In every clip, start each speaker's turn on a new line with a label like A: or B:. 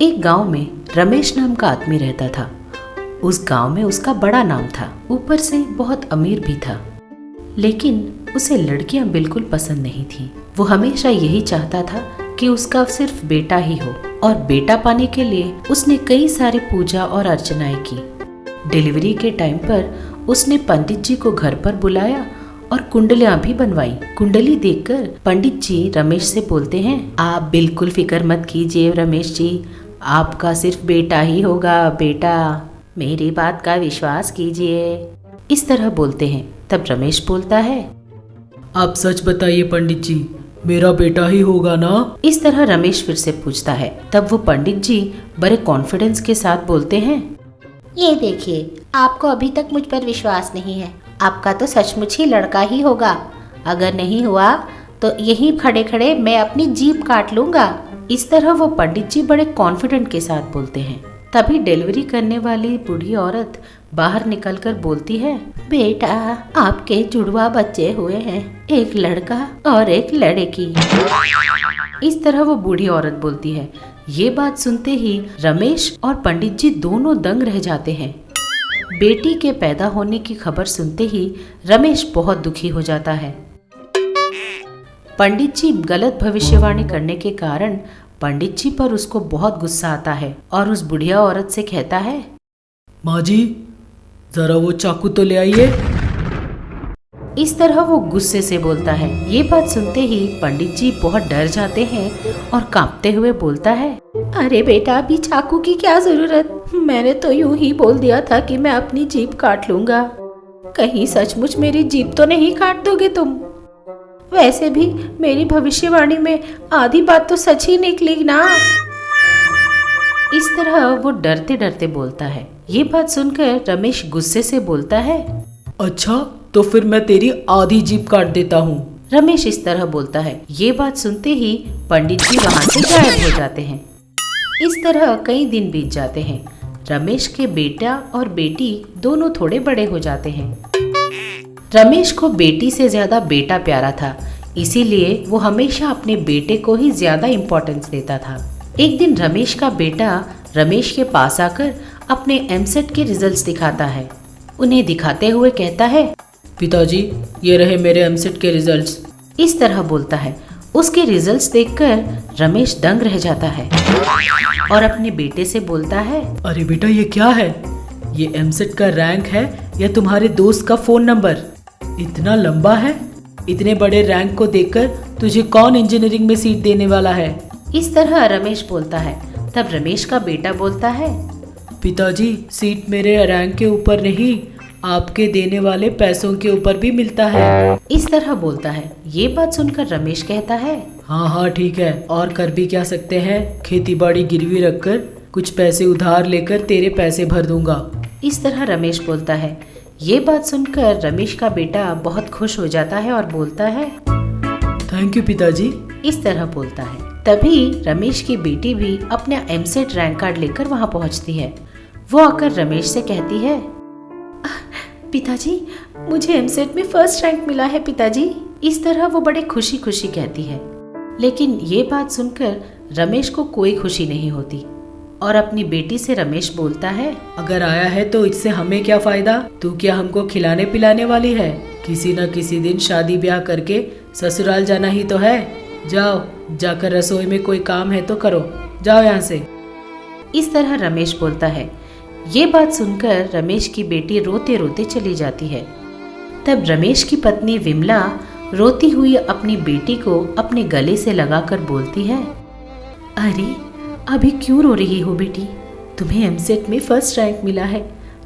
A: एक गांव में रमेश नाम का आदमी रहता था। उस गांव में उसका बड़ा नाम था, ऊपर से बहुत अमीर भी था। लेकिन उसे लड़कियां बिल्कुल पसंद नहीं थी। वो हमेशा यही चाहता था कि उसका सिर्फ बेटा ही हो, और बेटा पाने के लिए उसने कई सारी पूजा और अर्चनाएं की। डिलीवरी के टाइम पर उसने पंडित जी को घर पर बुलाया और कुंडलियां भी बनवाई। कुंडली देखकर पंडित जी रमेश से बोलते हैं, आप बिल्कुल फिक्र मत कीजिए रमेश जी, आपका सिर्फ बेटा ही होगा, बेटा, मेरी बात का विश्वास कीजिए। इस तरह बोलते हैं। तब रमेश बोलता है,
B: आप सच बताइए पंडित जी, मेरा बेटा ही होगा ना?
A: इस तरह रमेश फिर से पूछता है। तब वो पंडित जी बड़े कॉन्फिडेंस के साथ बोलते हैं,
C: ये देखिए, आपको अभी तक मुझ पर विश्वास नहीं है। आपका तो सचमुच ही लड़का ही होगा। अगर नहीं हुआ तो यहीं खड़े खड़े मैं अपनी जीभ काट लूंगा।
A: इस तरह वो पंडित जी बड़े कॉन्फिडेंट के साथ बोलते हैं। तभी डिलीवरी करने वाली बूढ़ी औरत बाहर निकलकर बोलती है,
C: बेटा, आपके जुड़वा बच्चे हुए हैं, एक लड़का और एक लड़की।
A: इस तरह वो बूढ़ी औरत बोलती है। ये बात सुनते ही रमेश और पंडित जी दोनों दंग रह जाते हैं। बेटी के पैदा होने की खबर सुनते ही रमेश बहुत दुखी हो जाता है। पंडित जी गलत भविष्यवाणी करने के कारण पंडित जी पर उसको बहुत गुस्सा आता है और उस बुढ़िया औरत से कहता है,
B: माँ जी, जरा वो चाकू तो ले आइए।
A: इस तरह वो गुस्से से बोलता है। ये बात सुनते ही पंडित जी बहुत डर जाते हैं और कांपते हुए बोलता है,
C: अरे बेटा, अभी चाकू की क्या जरूरत? मैंने तो यूं ही बोल दिया था कि मैं अपनी जीभ काट लूंगा। कहीं सचमुच मेरी जीभ तो नहीं काट दोगे तुम? वैसे भी मेरी भविष्यवाणी में आधी बात तो सच ही निकली ना।
A: इस तरह वो डरते डरते बोलता है। ये बात सुनकर रमेश गुस्से से बोलता है,
B: अच्छा, तो फिर मैं तेरी आधी जीभ काट देता हूँ।
A: रमेश इस तरह बोलता है। ये बात सुनते ही पंडित जी वहाँ से गायब हो जाते हैं। इस तरह कई दिन बीत जाते हैं। रमेश के बेटा और बेटी दोनों थोड़े बड़े हो जाते हैं। रमेश को बेटी से ज्यादा बेटा प्यारा था, इसीलिए वो हमेशा अपने बेटे को ही ज्यादा इम्पोर्टेंस देता था। एक दिन रमेश का बेटा रमेश के पास आकर अपने एमसेट के रिजल्ट्स दिखाता है। उन्हें दिखाते हुए कहता है,
B: पिताजी, ये रहे मेरे एमसेट के रिजल्ट्स।
A: इस तरह बोलता है। उसके रिजल्ट्स देखकर रमेश दंग रह जाता है और अपने बेटे से बोलता है,
B: अरे बेटा, ये क्या है? ये एमसेट का रैंक है या तुम्हारे दोस्त का फोन नंबर? इतना लंबा है। इतने बड़े रैंक को देखकर तुझे कौन इंजीनियरिंग में सीट देने वाला है?
A: इस तरह रमेश बोलता है। तब रमेश का बेटा बोलता है,
B: पिताजी, सीट मेरे रैंक के ऊपर नहीं, आपके देने वाले पैसों के ऊपर भी मिलता है।
A: इस तरह बोलता है। ये बात सुनकर रमेश कहता है,
B: हाँ हाँ ठीक है, और कर भी क्या सकते हैं, खेती बाड़ी गिरवी रखकर कुछ पैसे उधार लेकर तेरे पैसे भर दूंगा।
A: इस तरह रमेश बोलता है। ये बात सुनकर रमेश का बेटा बहुत खुश हो जाता है और बोलता है,
B: थैंक यू पिताजी।
A: इस तरह बोलता है। तभी रमेश की बेटी भी अपना एमसेट रैंक कार्ड लेकर वहाँ पहुँचती है। वो आकर रमेश से कहती है,
C: पिताजी, मुझे एमसेट में फर्स्ट रैंक मिला है पिताजी।
A: इस तरह वो बड़े खुशी खुशी कहती है। लेकिन ये बात सुनकर रमेश को कोई खुशी नहीं होती और अपनी बेटी से रमेश बोलता है,
B: अगर आया है तो इससे हमें क्या फायदा? तू क्या हमको खिलाने पिलाने वाली है? किसी न किसी दिन शादी ब्याह करके ससुराल जाना ही तो है। जाओ, जाकर रसोई में कोई काम है तो करो, जाओ यहाँ से।
A: इस तरह रमेश बोलता है। ये बात सुनकर रमेश की बेटी रोते रोते चली जाती है। तब रमेश की पत्नी विमला रोती हुई अपनी बेटी को अपने गले से लगाकर बोलती है,
C: अरे, अभी क्यों रो रही हो बेटी? तुम्हें एमसेट में फर्स्ट रैंक मिला है,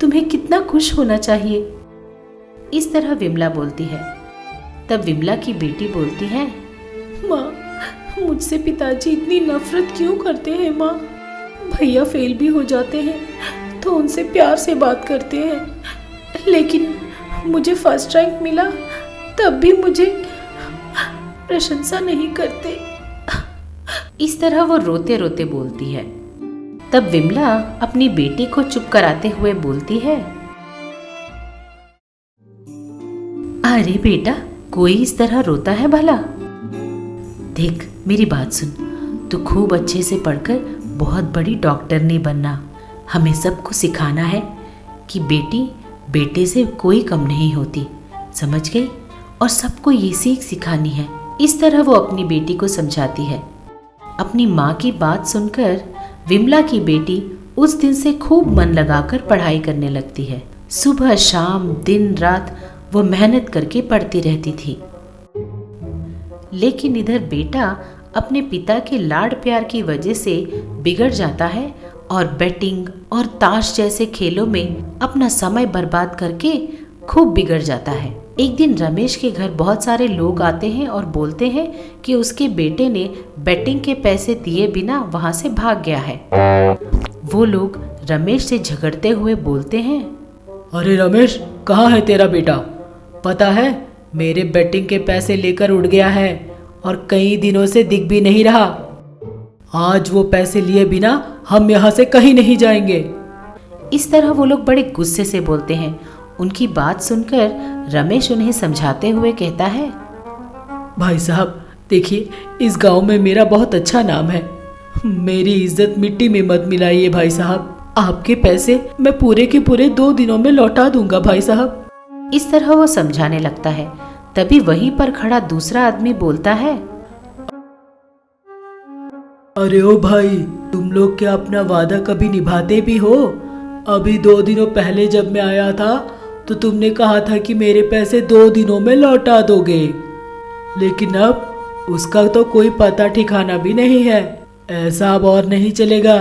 C: तुम्हें कितना खुश होना चाहिए।
A: इस तरह विमला बोलती है। तब विमला की बेटी बोलती है,
C: माँ, मुझसे पिताजी इतनी नफरत क्यों करते हैं माँ? भैया फेल भी हो जाते हैं तो उनसे प्यार से बात करते हैं, लेकिन मुझे फर्स्ट रैंक मिला तब भी मुझे प्रशंसा नहीं करते।
A: इस तरह वो रोते रोते बोलती है। तब विमला अपनी बेटी को चुप कराते हुए बोलती है, अरे बेटा, कोई इस तरह रोता है भला? देख, मेरी बात सुन, तू खूब अच्छे से पढ़कर बहुत बड़ी डॉक्टरनी बनना। हमें सबको सिखाना है कि बेटी बेटे से कोई कम नहीं होती, समझ गई? और सबको ये सीख सिखानी है। इस तरह वो अपनी बेटी को समझाती है। अपनी माँ की बात सुनकर विमला की बेटी उस दिन से खूब मन लगाकर पढ़ाई करने लगती है। सुबह शाम दिन रात वो मेहनत करके पढ़ती रहती थी। लेकिन इधर बेटा अपने पिता के लाड प्यार की वजह से बिगड़ जाता है और बैटिंग और ताश जैसे खेलों में अपना समय बर्बाद करके खूब बिगड़ जाता है। एक दिन रमेश के घर बहुत सारे लोग आते हैं और बोलते हैं कि उसके बेटे ने बैटिंग के पैसे दिए बिना वहां से भाग गया है। वो लोग रमेश से झगड़ते हुए बोलते हैं,
B: अरे रमेश, कहाँ है तेरा बेटा? पता है मेरे बैटिंग के पैसे लेकर उड़ गया है और कई दिनों से दिख भी नहीं रहा। आज वो पैसे लिए बिना हम यहाँ से कहीं नहीं जाएंगे।
A: इस तरह वो लोग बड़े गुस्से से बोलते हैं। उनकी बात सुनकर रमेश उन्हें समझाते हुए कहता है,
B: भाई साहब देखिए, इस गांव में मेरा बहुत अच्छा नाम है। मेरी इज्जत मिट्टी में मत मिलाइए भाई साहब। आपके पैसे मैं पूरे के पूरे 2 दिनों में लौटा दूंगा भाई साहब।
A: इस तरह वो समझाने लगता है। तभी वहीं पर खड़ा दूसरा आदमी बोलता है,
B: अरे ओ भाई, तुम लोग क्या अपना वादा कभी निभाते भी हो? अभी 2 दिनों पहले जब मैं आया था तो तुमने कहा था कि मेरे पैसे 2 दिनों में लौटा दोगे, लेकिन अब उसका तो कोई पता ठिकाना भी नहीं है। ऐसा अब और नहीं चलेगा।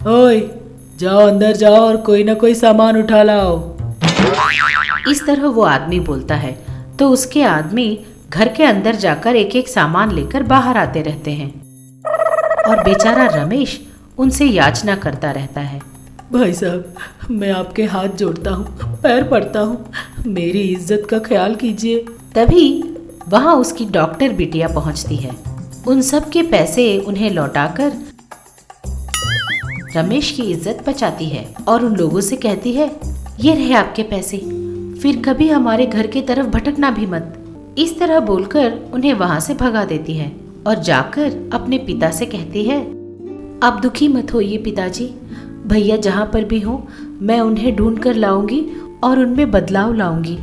B: ओए जाओ, अंदर जाओ और कोई ना कोई सामान उठा लाओ।
A: इस तरह वो आदमी बोलता है तो उसके आदमी घर के अंदर जाकर एक एक सामान लेकर बाहर आते रहते हैं और बेचारा रमेश उनसे याचना करता रहता है,
B: भाई साहब मैं आपके हाथ जोड़ता हूँ, पैर पड़ता हूँ, मेरी इज्जत का ख्याल कीजिए।
A: तभी वहाँ उसकी डॉक्टर बिटिया पहुँचती है। उन सब के पैसे उन्हें लौटाकर रमेश की इज्जत बचाती है और उन लोगों से कहती है, ये रहे आपके पैसे, फिर कभी हमारे घर की तरफ भटकना भी मत। इस तरह बोलकर उन्हें वहाँ से भगा देती है और जाकर अपने पिता से कहती है, आप दुखी मत होइए पिताजी, भैया जहाँ पर भी हो मैं उन्हें ढूंढ कर लाऊंगी और उनमें बदलाव लाऊंगी।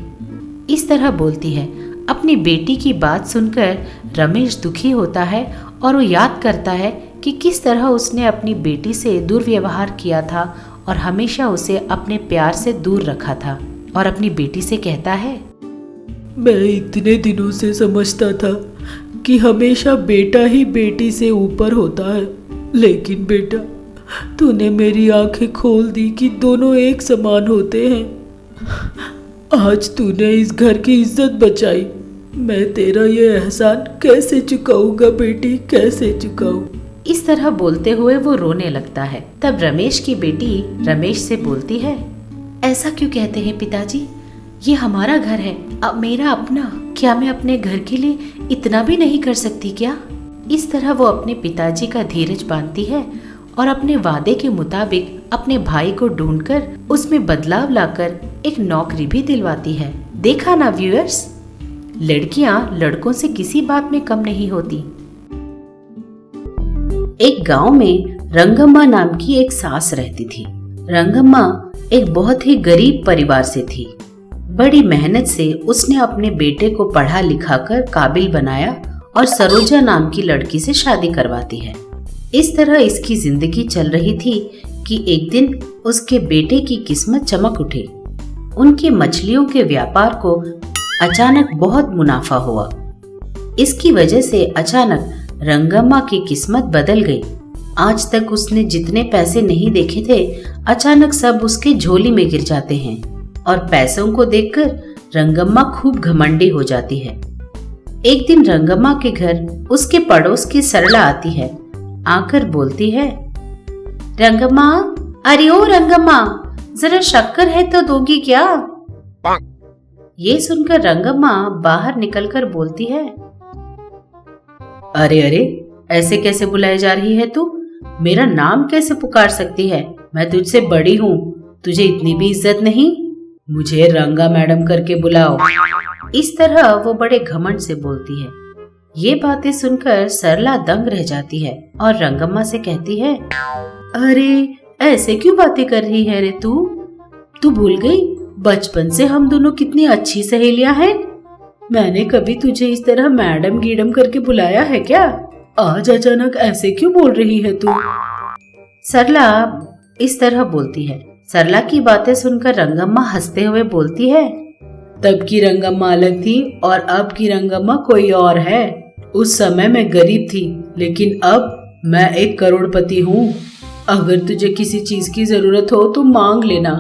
A: इस तरह बोलती है। अपनी बेटी की बात सुनकर रमेश दुखी होता है और वो याद करता है कि किस तरह उसने अपनी बेटी से दुर्व्यवहार किया था और हमेशा उसे अपने प्यार से दूर रखा था, और अपनी बेटी से कहता है,
B: मैं इतने दिनों से समझता था कि हमेशा बेटा ही बेटी से ऊपर होता है, लेकिन बेटा तूने मेरी आंखें खोल दी कि दोनों एक समान होते हैं। आज तूने इस घर की इज्जत बचाई, मैं तेरा ये एहसान कैसे चुकाऊंगा बेटी, कैसे चुकाऊं?
A: इस तरह बोलते हुए वो रोने लगता है। तब रमेश की बेटी रमेश से बोलती है, ऐसा क्यों कहते हैं पिताजी, ये हमारा घर है, अब मेरा अपना, क्या मैं अपने घर के लिए इतना भी नहीं कर सकती क्या? इस तरह वो अपने पिताजी का धीरज बांधती है और अपने वादे के मुताबिक अपने भाई को ढूंढकर उसमें बदलाव लाकर एक नौकरी भी दिलवाती है। देखा ना व्यूअर्स, लड़कियां लड़कों से किसी बात में कम नहीं होती। एक गांव में रंगम्मा नाम की एक सास रहती थी। रंगम्मा एक बहुत ही गरीब परिवार से थी। बड़ी मेहनत से उसने अपने बेटे को पढ़ा लिखा कर काबिल बनाया और सरोजा नाम की लड़की से शादी करवाती है। इस तरह इसकी जिंदगी चल रही थी कि एक दिन उसके बेटे की किस्मत चमक उठी। उनके मछलियों के व्यापार को अचानक बहुत मुनाफा हुआ। इसकी वजह से अचानक रंगम्मा की किस्मत बदल गई। आज तक उसने जितने पैसे नहीं देखे थे, अचानक सब उसके झोली में गिर जाते हैं और पैसों को देखकर रंगम्मा खूब घमंडी हो जाती है। एक दिन रंगम्मा के घर उसके पड़ोस की सरला आती है। आकर बोलती है, रंगम्मा, अरे ओ रंगम्मा, जरा शक्कर है तो दोगी क्या? ये सुनकर रंगम्मा बाहर निकलकर बोलती है,
B: अरे अरे, ऐसे कैसे बुलाए जा रही है तू? मेरा नाम कैसे पुकार सकती है? मैं तुझसे बड़ी हूँ, तुझे इतनी भी इज्जत नहीं? मुझे रंगा मैडम करके बुलाओ।
A: इस तरह वो बड़े घमंड से बोलती है। ये बातें सुनकर सरला दंग रह जाती है और रंगम्मा से कहती है, अरे ऐसे क्यों बातें कर रही है रे तू भूल गई बचपन से हम दोनों कितनी अच्छी सहेलियां हैं। मैंने कभी तुझे इस तरह मैडम गीडम करके बुलाया है क्या? आज अचानक ऐसे क्यों बोल रही है तू? सरला इस तरह बोलती है। सरला की बातें सुनकर रंगम्मा हंसते हुए बोलती है,
B: तब की रंगम्मा अलग थी और अब की रंगम्मा कोई और है। उस समय मैं गरीब थी, लेकिन अब मैं 1 करोड़पति हूँ। अगर तुझे किसी चीज की जरूरत हो तो मांग लेना,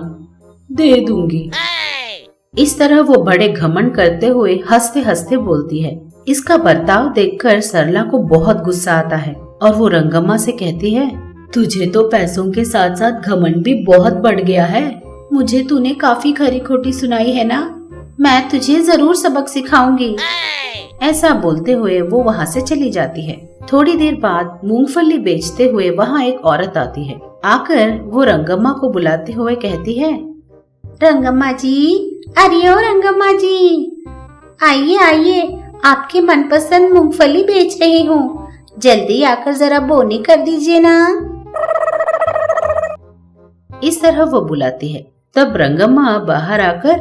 B: दे दूंगी।
A: इस तरह वो बड़े घमंड करते हुए हंसते हंसते बोलती है। इसका बर्ताव देखकर सरला को बहुत गुस्सा आता है और वो रंगम्मा से कहती है,
C: तुझे तो पैसों के साथ साथ घमंड भी बहुत बढ़ गया है। मुझे तूने काफी खरी खोटी सुनाई है ना, मैं तुझे जरूर सबक सिखाऊंगी।
A: ऐसा बोलते हुए वो वहाँ से चली जाती है। थोड़ी देर बाद मूंगफली बेचते हुए वहाँ एक औरत आती है। आकर वो रंगम्मा को बुलाते हुए कहती है,
C: रंगम्मा जी, अरे ओ रंगम्मा जी, आइए आइए, आपके मनपसंद मूंगफली बेच रही हूँ, जल्दी आकर जरा बोनी कर दीजिए ना।
A: इस तरह वो बुलाती है। तब रंगम्मा बाहर आकर,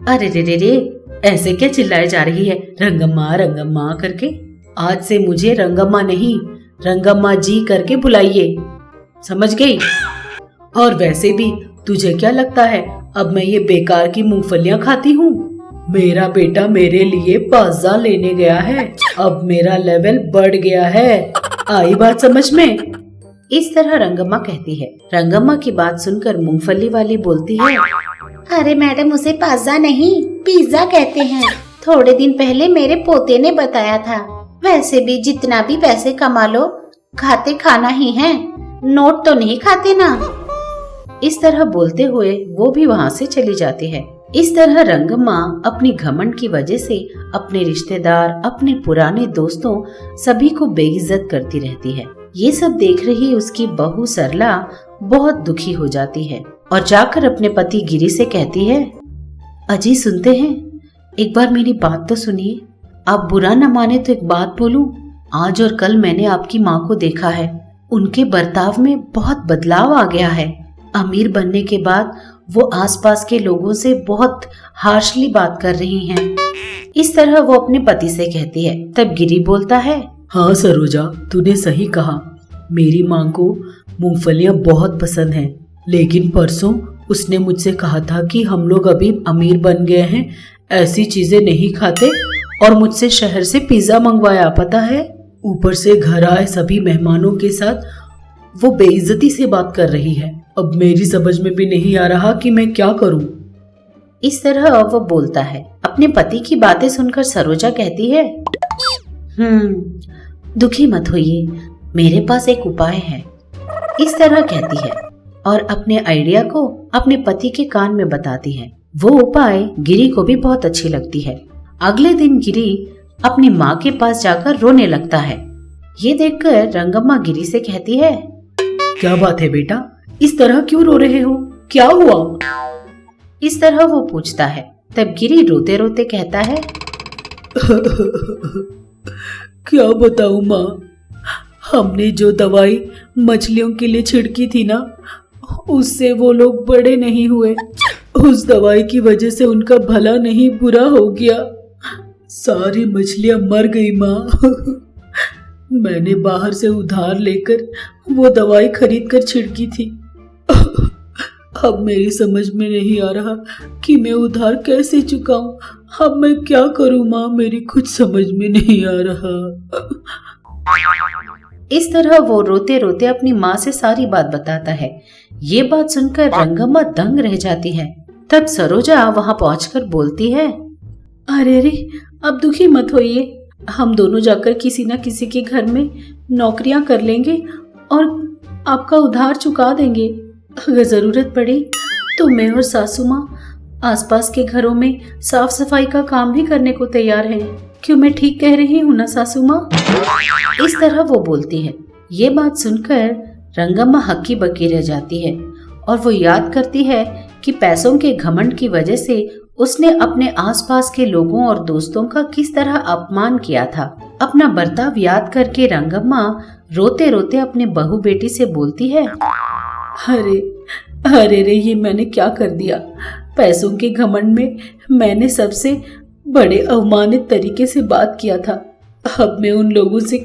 B: अरे रे रे, ऐसे क्या चिल्लाए जा रही है रंगम्मा रंगम्मा करके? आज से मुझे रंगम्मा नहीं, रंगम्मा जी करके बुलाइए, समझ गई? और वैसे भी तुझे क्या लगता है अब मैं ये बेकार की मूंगफलियां खाती हूँ? मेरा बेटा मेरे लिए पिज़्ज़ा लेने गया है, अब मेरा लेवल बढ़ गया है। आई बात समझ में?
A: इस तरह रंगम्मा कहती है। रंगम्मा की बात सुनकर मूंगफली वाली बोलती है,
C: अरे मैडम, उसे पिज़्ज़ा नहीं पिज़्ज़ा कहते हैं। थोड़े दिन पहले मेरे पोते ने बताया था। वैसे भी जितना भी पैसे कमा लो, खाते खाना ही है, नोट तो नहीं खाते ना।
A: इस तरह बोलते हुए वो भी वहाँ से चली जाती है। इस तरह रंगम्मा अपनी घमंड की वजह से अपने रिश्तेदार, अपने पुराने दोस्तों सभी को बेइज्जत करती रहती है। ये सब देख रही उसकी बहू सरला बहुत दुखी हो जाती है और जाकर अपने पति गिरी से कहती है, अजी सुनते हैं, एक बार मेरी बात तो सुनिए। आप बुरा न माने तो एक बात बोलूं, आज और कल मैंने आपकी माँ को देखा है। उनके बर्ताव में बहुत बदलाव आ गया है। अमीर बनने के बाद वो आसपास के लोगों से बहुत हार्शली बात कर रही हैं। इस तरह वो अपने पति से कहती है। तब गिरी बोलता है,
B: हाँ सरोजा, तूने सही कहा। मेरी माँ को मूंगफलियाँ बहुत पसंद हैं, लेकिन परसों उसने मुझसे कहा था कि हम लोग अभी अमीर बन गए हैं, ऐसी चीजें नहीं खाते, और मुझसे शहर से पिज्जा मंगवाया, पता है? ऊपर से घर आए सभी मेहमानों के साथ वो बेइज्जती से बात कर रही है। अब मेरी समझ में भी नहीं आ रहा कि मैं क्या करूं।
A: इस तरह वो बोलता है। अपने पति की बातें सुनकर सरोजा कहती है, दुखी मत होइए, मेरे पास एक उपाय है। इस तरह कहती है और अपने आइडिया को अपने पति के कान में बताती है। वो उपाय गिरी को भी बहुत अच्छी लगती है। अगले दिन गिरी अपनी माँ के पास जाकर रोने लगता है। ये देखकर रंगम्मा गिरी से कहती है,
B: क्या बात है बेटा, इस तरह क्यों रो रहे हो, क्या हुआ?
A: इस तरह वो पूछता है। तब गिरी रोते रोते कहता है,
B: क्या बताऊं माँ, हमने जो दवाई मछलियों के लिए छिड़की थी ना, उससे वो लोग बड़े नहीं हुए। उस दवाई की वजह से उनका भला नहीं बुरा हो गया, सारी मछलियां मर गई माँ। मैंने बाहर से उधार लेकर वो दवाई खरीद कर छिड़की थी। अब मेरी समझ में नहीं आ रहा कि मैं उधार कैसे चुकाऊं। अब मैं क्या करूं माँ, मेरी कुछ समझ में नहीं आ रहा।
A: इस तरह वो रोते रोते अपनी माँ से सारी बात बताता है। ये बात सुनकर रंगम्मा दंग रह जाती है। तब सरोजा वहाँ पहुंचकर बोलती है,
C: अरे रे, अब दुखी मत होइए, हम दोनों जाकर किसी न किसी के घर में नौकरियां कर लेंगे और आपका उधार चुका देंगे। अगर जरूरत पड़ी तो मैं और सासू माँ आसपास के घरों में साफ सफाई का काम भी करने को तैयार हैं। क्यों मैं ठीक कह रही हूँ ना सासू माँ?
A: इस तरह वो बोलती है। ये बात सुनकर रंगम्मा हक्की बक्की रह जाती है और वो याद करती है कि पैसों के घमंड की वजह से उसने अपने आसपास के लोगों और दोस्तों का किस तरह अपमान किया था। अपना बर्ताव याद करके रंगम्मा रोते रोते अपने बहू बेटी से बोलती है,
C: अरे अरे रे, ये मैंने क्या कर दिया। पैसों के घमंड में मैंने सबसे बड़े अवमानित तरीके से बात किया था। अब मैं उन लोगों से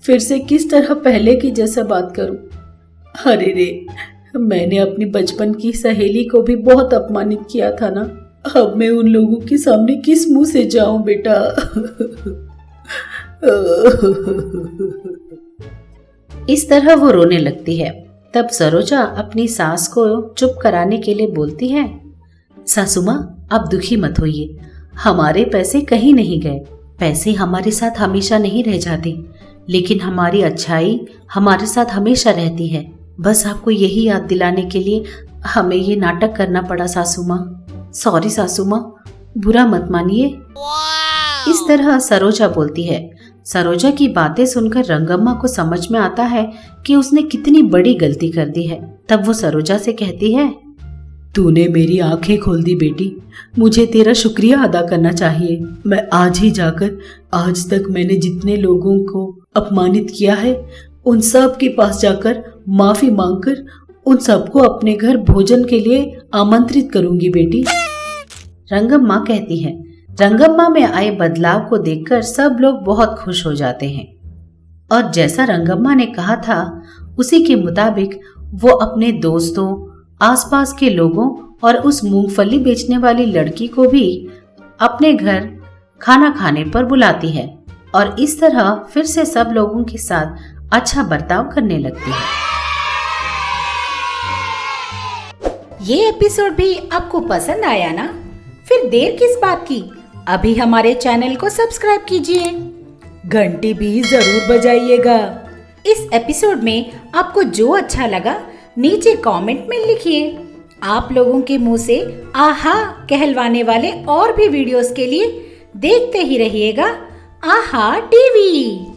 C: फिर से किस तरह पहले की जैसा बात करूं। अरे रे, मैंने अपनी बचपन की सहेली को भी बहुत अपमानित किया था ना। अब मैं उन लोगों के सामने किस मुंह से जाऊं बेटा।
A: इस तरह वो रोने लगती है। तब सरोजा अपनी सास को चुप कराने के लिए बोलती है, सासू माँ, आप दुखी मत होइए। हमारे पैसे कहीं नहीं गए। पैसे हमारे साथ हमेशा नहीं रह जाते, लेकिन हमारी अच्छाई हमारे साथ हमेशा रहती है। बस आपको यही याद दिलाने के लिए हमें ये नाटक करना पड़ा सासू माँ। सॉरी सासू माँ, बुरा मत मानिए। इस तरह सरोजा बोलती है। सरोजा की बातें सुनकर रंगम्मा को समझ में आता है कि उसने कितनी बड़ी गलती कर दी है। तब वो सरोजा से कहती है,
B: तूने मेरी आंखें खोल दी बेटी। मुझे तेरा शुक्रिया अदा करना चाहिए। मैं आज ही जाकर, आज तक मैंने जितने लोगों को अपमानित किया है, उन सब के पास जाकर माफी मांगकर उन सबको अपने घर भोजन के लिए आमंत्रित करूंगी बेटी।
A: रंगम्मा कहती है। रंगम्मा में आए बदलाव को देखकर सब लोग बहुत खुश हो जाते हैं और जैसा रंगम्मा ने कहा था उसी के मुताबिक वो अपने दोस्तों, आसपास के लोगों और उस मूंगफली बेचने वाली लड़की को भी अपने घर खाना खाने पर बुलाती है और इस तरह फिर से सब लोगों के साथ अच्छा बर्ताव करने लगती है।
D: ये एपिसोड भी आपको पसंद आया ना? फिर देर किस बात की, अभी हमारे चैनल को सब्सक्राइब कीजिए,
C: घंटी भी जरूर बजाइएगा।
D: इस एपिसोड में आपको जो अच्छा लगा नीचे कमेंट में लिखिए। आप लोगों के मुंह से आहा कहलवाने वाले और भी वीडियोस के लिए देखते ही रहिएगा आहा टीवी।